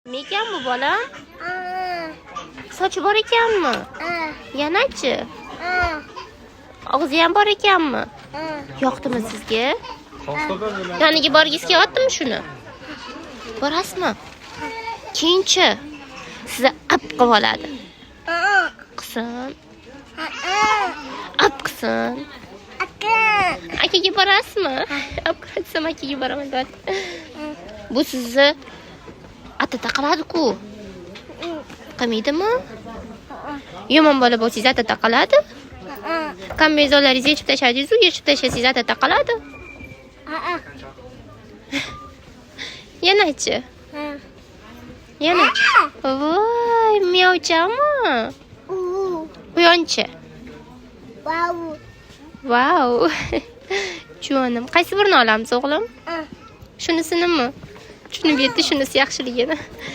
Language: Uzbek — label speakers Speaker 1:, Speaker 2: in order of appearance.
Speaker 1: Nima ekan bu bolam? Sochi bor ekanmi? Yanachi? Og'zi ham bor ekanmi? Yoqdimi sizga? Yoniga borgis kelyaptimi shuni? Borasizmi? Keyinchi sizni ap qilib oladi. Qizim. Ap qizim. Akaga borasizmi? Ap qilsam akaga boraman deb. Bu sizni atata qiladi-ku. Qilmaydimi? Yomon bola bo'lsangiz atata qiladi. Kombinezonlaringizni yechib tashladingiz, yechib tashlasangiz atata qiladi. Yanachi? Yana. Voy, miyovchami? Quyonchi. Wow. Jonim, qaysi birini olamiz o'g'lim? Shunisini? Tushunib yetdi, shunisi yaxshiligini.